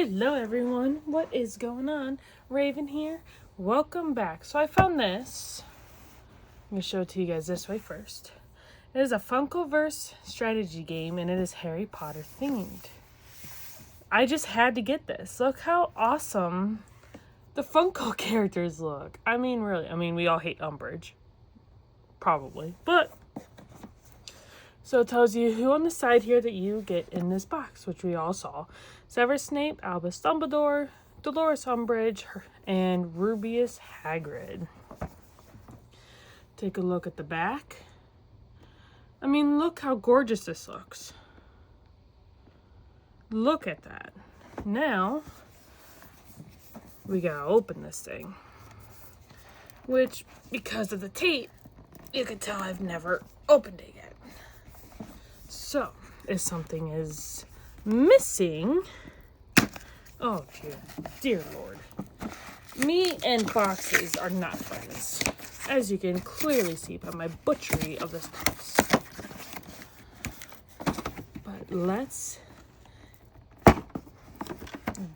Hello everyone, what is going on? Raven here. Welcome back. So I found this. I'm going to show it to you guys this way first. It is a Funkoverse strategy game and it is Harry Potter themed. I just had to get this. Look how awesome the Funko characters look. I mean, really, we all hate Umbridge. Probably. But so it tells you who on the side here that you get in this box, which we all saw. Severus Snape, Albus Dumbledore, Dolores Umbridge, and Rubeus Hagrid. Take a look at the back. I mean, look how gorgeous this looks. Look at that. Now, we gotta open this thing. Which, because of the tape, you can tell I've never opened it yet. So, if something is missing, oh dear Lord. Me and boxes are not friends, as you can clearly see by my butchery of this box. But let's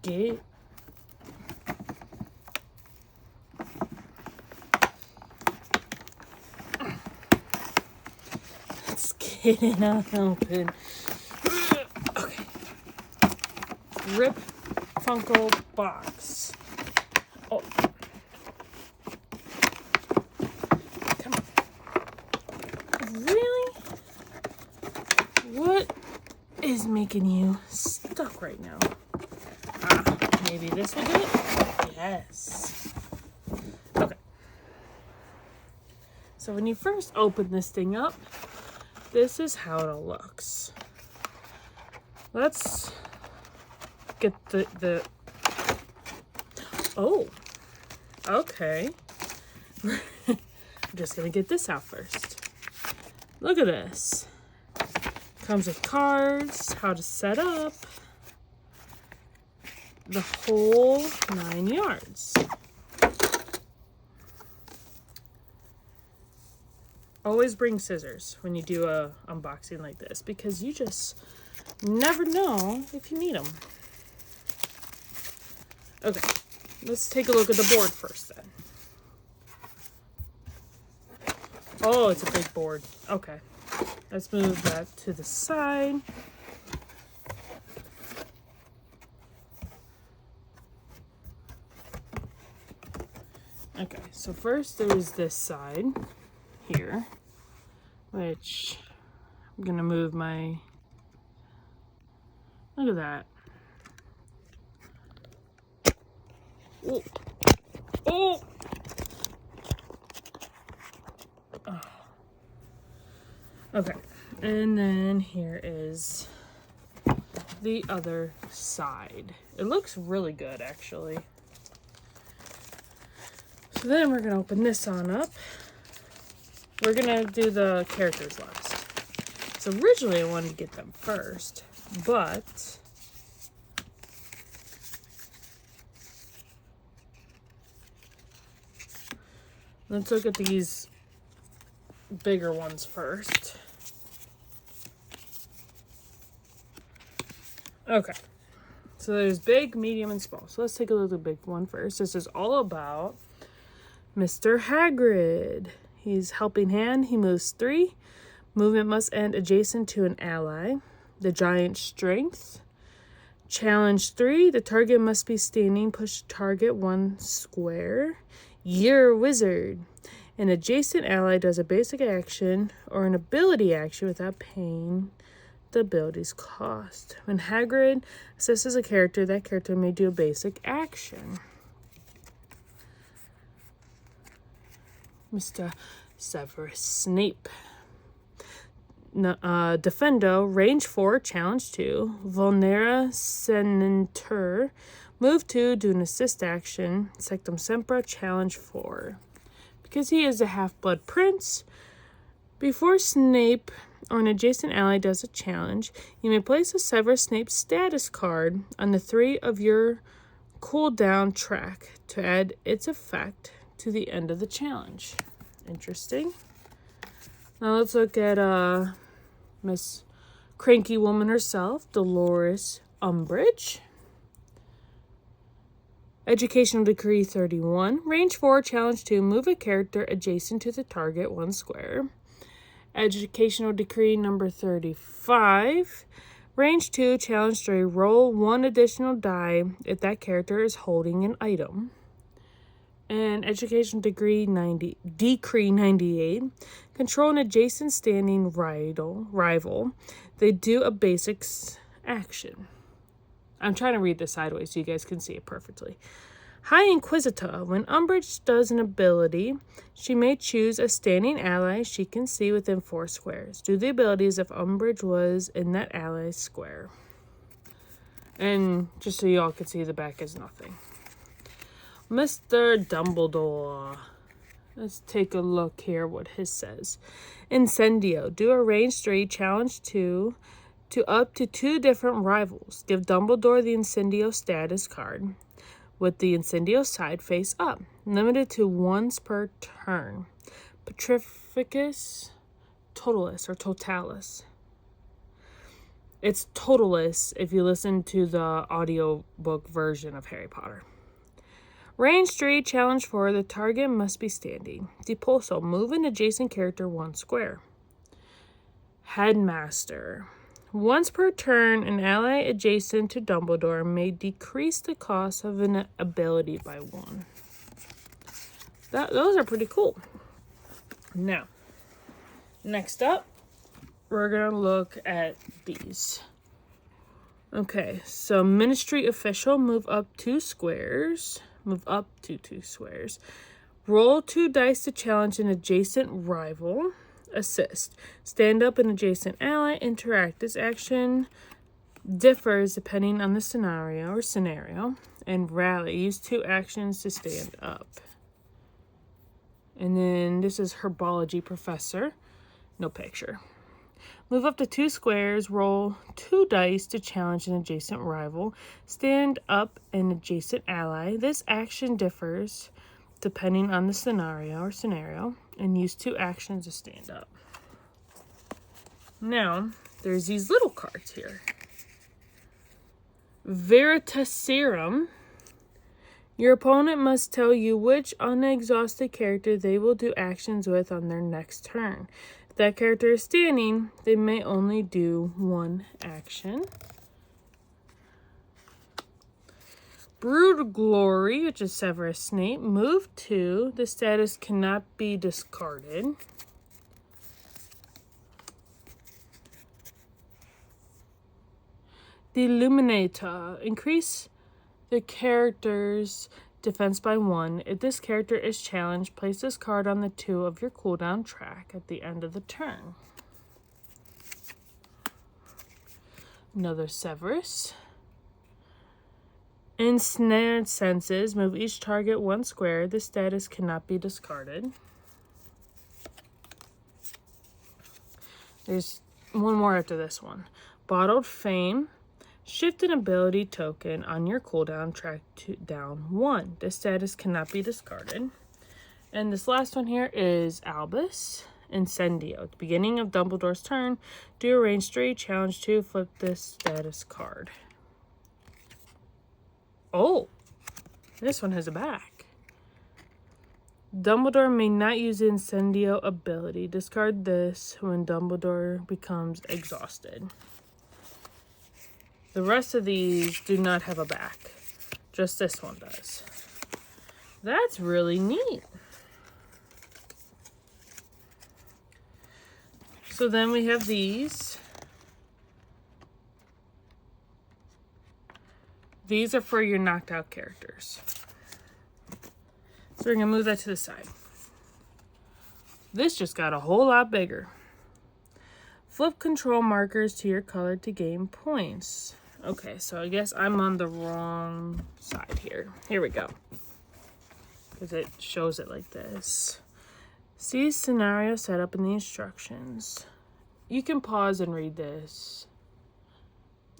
get it open. Okay. Rip Funko box. Oh. Come on. Really? What is making you stuck right now? Maybe this will do it? Yes. Okay. So when you first open this thing up, this is how it all looks. Let's get the oh, okay. I'm just gonna get this out first. Look at this. Comes with cards, how to set up, the whole 9 yards. Always bring scissors when you do a unboxing like this because you just never know if you need them. Okay, let's take a look at the board first then. Oh, it's a big board. Okay, let's move that to the side. Okay, so first there's this side here, which I'm gonna move my, look at that. Oh, oh. Oh. Okay, and then here is the other side. It looks really good actually. So then we're gonna open this on up. We're gonna do the characters last. So originally I wanted to get them first, but let's look at these bigger ones first. Okay, so there's big, medium, and small. So let's take a look at the big one first. This is all about Mr. Hagrid. He's helping hand. He moves 3. Movement must end adjacent to an ally. The giant strength. Challenge 3. The target must be standing. Push target 1 square. You're wizard. An adjacent ally does a basic action or an ability action without paying the ability's cost. When Hagrid assesses a character, that character may do a basic action. Mr. Severus Snape. Defendo, range 4, challenge 2. Vulnera Senator, move 2, do an assist action. Sectum Sempra, challenge 4. Because he is a half-blood prince, before Snape or an adjacent ally does a challenge, you may place a Severus Snape status card on the 3 of your cooldown track to add its effect to the end of the challenge. Interesting. Now let's look at Miss Cranky Woman herself, Dolores Umbridge. Educational Decree 31. Range 4, Challenge 2. Move a character adjacent to the target 1 square. Educational Decree number 35. Range 2, Challenge 3. Roll 1 additional die if that character is holding an item. And Educational Decree 98. Control an adjacent standing rival. They do a basics action. I'm trying to read this sideways so you guys can see it perfectly. High Inquisitor. When Umbridge does an ability, she may choose a standing ally she can see within 4 squares. Do the abilities if Umbridge was in that ally's square. And just so y'all can see, the back is nothing. Mr. Dumbledore. Let's take a look here what his says. Incendio. Do a range 3, challenge 2 to up to 2 different rivals. Give Dumbledore the Incendio status card with the Incendio side face up. Limited to once per turn. Petrificus Totalis or Totalis. It's Totalis if you listen to the audiobook version of Harry Potter. Range 3, challenge 4, the target must be standing. Depulso, move an adjacent character 1 square. Headmaster. Once per turn, an ally adjacent to Dumbledore may decrease the cost of an ability by 1. Those are pretty cool. Now, next up, we're going to look at these. Okay, so Ministry Official, move up 2 squares. Move up to 2 squares. Roll 2 dice to challenge an adjacent rival. Assist. Stand up an adjacent ally. Interact. This action differs depending on the scenario. And rally. Use 2 actions to stand up. And then this is Herbology Professor. No picture. Move up to 2 squares, roll 2 dice to challenge an adjacent rival. Stand up an adjacent ally. This action differs depending on the scenario, and use 2 actions to stand up. Now, there's these little cards here. Veritaserum. Your opponent must tell you which unexhausted character they will do actions with on their next turn. If that character is standing, they may only do 1 action. Brood Glory, which is Severus Snape. Move 2. The status cannot be discarded. The Illuminator. Increase the character's defense by 1. If this character is challenged, place this card on the 2 of your cooldown track at the end of the turn. Another Severus. Ensnared Senses. Move each target 1 square. This status cannot be discarded. There's one more after this one. Bottled Fame. Shift an ability token on your cooldown track to down 1. This status cannot be discarded. And this last one here is Albus Incendio. At the beginning of Dumbledore's turn, do a range 3, challenge 2, flip this status card. Oh, this one has a back. Dumbledore may not use the Incendio ability. Discard this when Dumbledore becomes exhausted. The rest of these do not have a back. Just this one does. That's really neat. So then we have these. These are for your knocked out characters. So we're going to move that to the side. This just got a whole lot bigger. Flip control markers to your color to gain points. Okay, so I guess I'm on the wrong side here. Here we go. Because it shows it like this. See scenario setup in the instructions. You can pause and read this.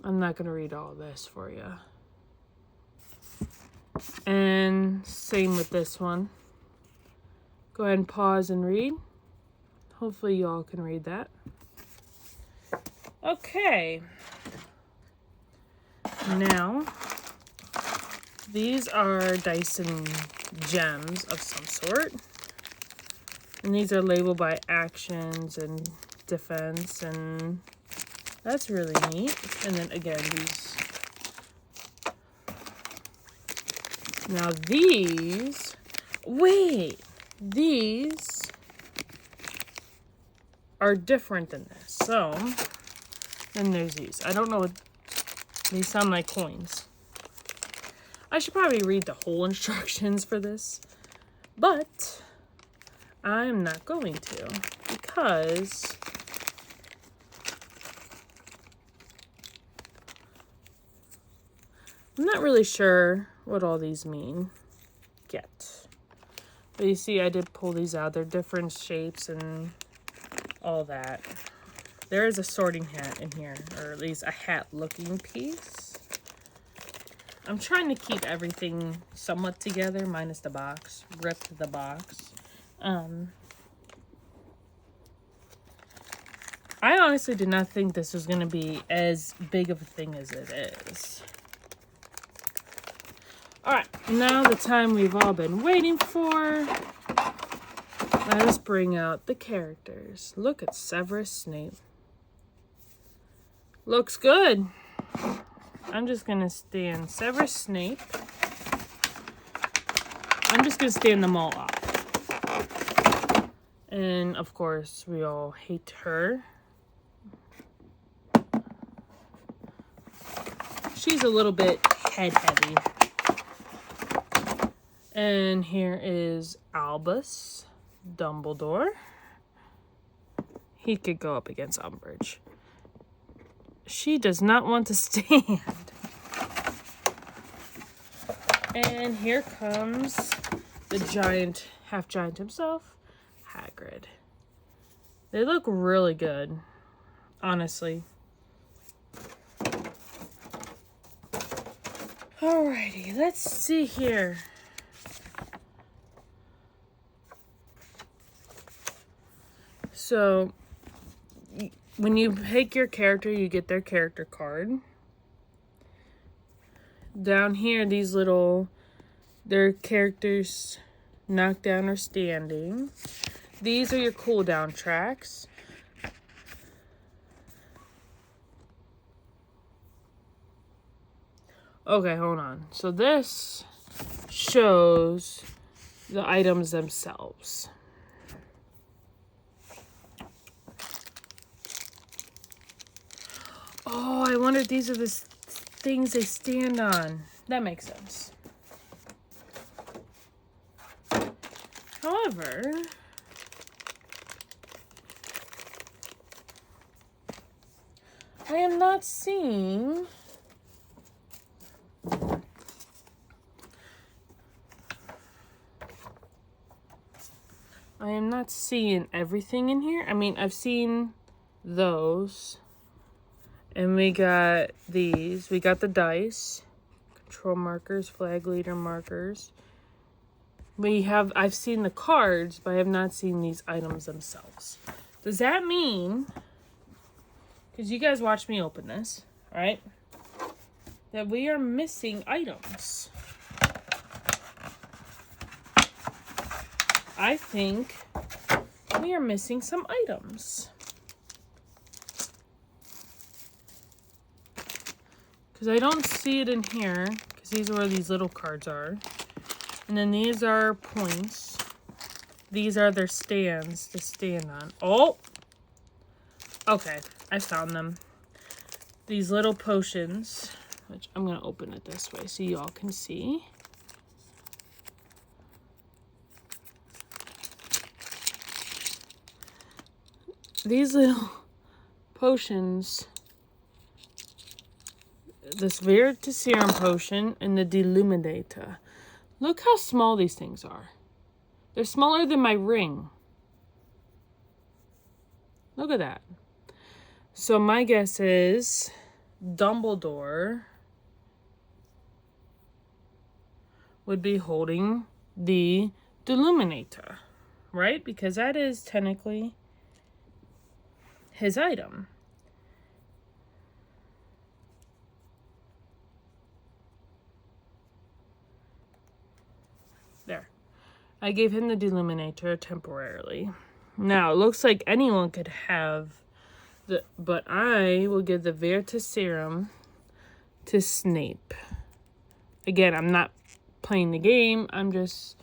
I'm not going to read all this for you. And same with this one. Go ahead and pause and read. Hopefully you all can read that. Okay. Now, These are Dyson gems of some sort. And these are labeled by actions and defense, and that's really neat. And then again, these. Now these, wait, these are different than this. So, then there's these. I don't know what, these sound like coins. I should probably read the whole instructions for this, but I'm not going to because I'm not really sure what all these mean yet. But you see, I did pull these out. They're different shapes and all that. There is a sorting hat in here, or at least a hat looking piece. I'm trying to keep everything somewhat together, minus the box. Ripped the box. I honestly did not think this was going to be as big of a thing as it is. Alright, now the time we've all been waiting for. Let us bring out the characters. Look at Severus Snape. Looks good. I'm just going to stand Severus Snape. I'm just going to stand them all up. And, of course, we all hate her. She's a little bit head heavy. And here is Albus Dumbledore. He could go up against Umbridge. She does not want to stand. And here comes the giant, half giant himself, Hagrid. They look really good, honestly. Alrighty, let's see here. So, when you pick your character, you get their character card. Down here, these little, their characters knocked down or standing. These are your cooldown tracks. Okay, hold on. So this shows the items themselves. Oh, I wonder if these are the things they stand on. That makes sense. However, I am not seeing everything in here. I mean, I've seen those. And we got these. We got the dice, control markers, flag leader markers. I've seen the cards, but I have not seen these items themselves. Does that mean, because you guys watched me open this, right, that we are missing items? I think we are missing some items. Because I don't see it in here, because these are where these little cards are. And then these are points. These are their stands to stand on. Oh! Okay, I found them. These little potions, which I'm going to open it this way so you all can see. These little potions, this Veritaserum potion and the Deluminator. Look how small these things are. They're smaller than my ring. Look at that. So my guess is Dumbledore would be holding the Deluminator, right? Because that is technically his item. There. I gave him the Deluminator temporarily. Now, it looks like anyone could have but I will give the Veritas Serum to Snape. Again, I'm not playing the game. I'm just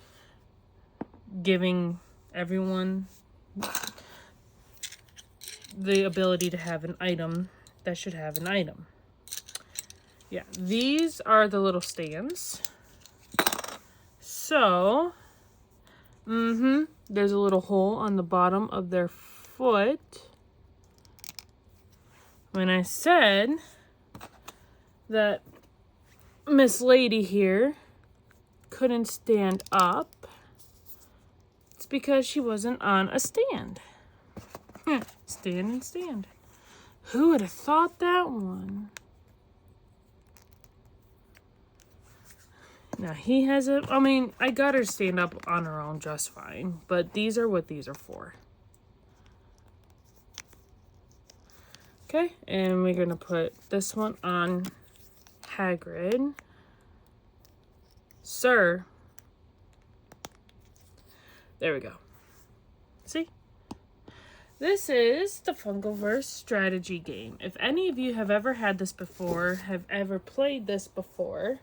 giving everyone the ability to have an item that should have an item. Yeah, these are the little stands. So, there's a little hole on the bottom of their foot. When I said that Miss Lady here couldn't stand up, it's because she wasn't on a stand. Stand and stand. Who would have thought that one? Now he has I got her to stand up on her own just fine, but these are what these are for. Okay, and we're gonna put this one on Hagrid. Sir. There we go. See? This is the Funkoverse strategy game. If any of you have ever had this before, have ever played this before,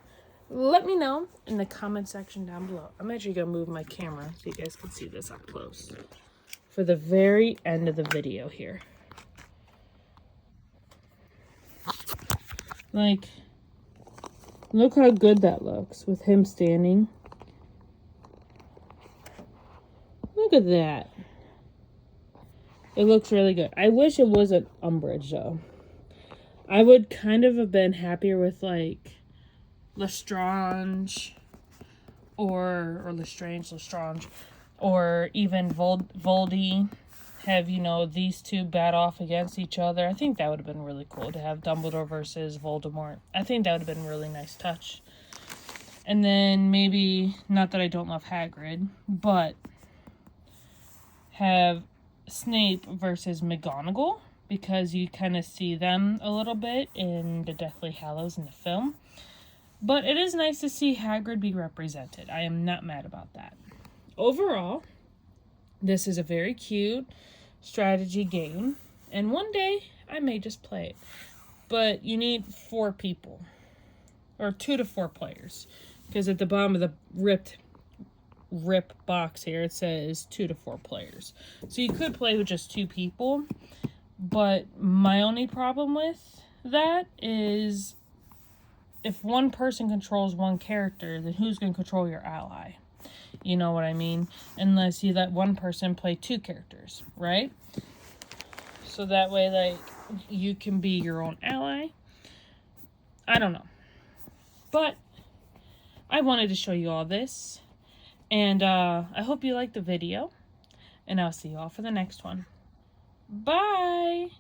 let me know in the comment section down below. I'm actually gonna move my camera so you guys can see this up close for the very end of the video here. Like, look how good that looks with him standing. Look at that. It looks really good. I wish it wasn't Umbridge, though. I would kind of have been happier with, like, Lestrange or Lestrange, or even Voldy. Have, you know, these two bat off against each other. I think that would have been really cool to have Dumbledore versus Voldemort. I think that would have been a really nice touch. And then maybe, not that I don't love Hagrid, but have Snape versus McGonagall, because you kind of see them a little bit in the Deathly Hallows in the film. But it is nice to see Hagrid be represented. I am not mad about that. Overall, this is a very cute strategy game, and one day I may just play it. But you need 4 people, or 2 to 4 players, because at the bottom of the rip box here it says 2 to 4 players. So you could play with just 2 people, but my only problem with that is if one person controls one character, then who's going to control your ally? You know what I mean? Unless you let one person play 2 characters, right? So that way, like, you can be your own ally. I don't know. But I wanted to show you all this. And I hope you liked the video. And I'll see you all for the next one. Bye!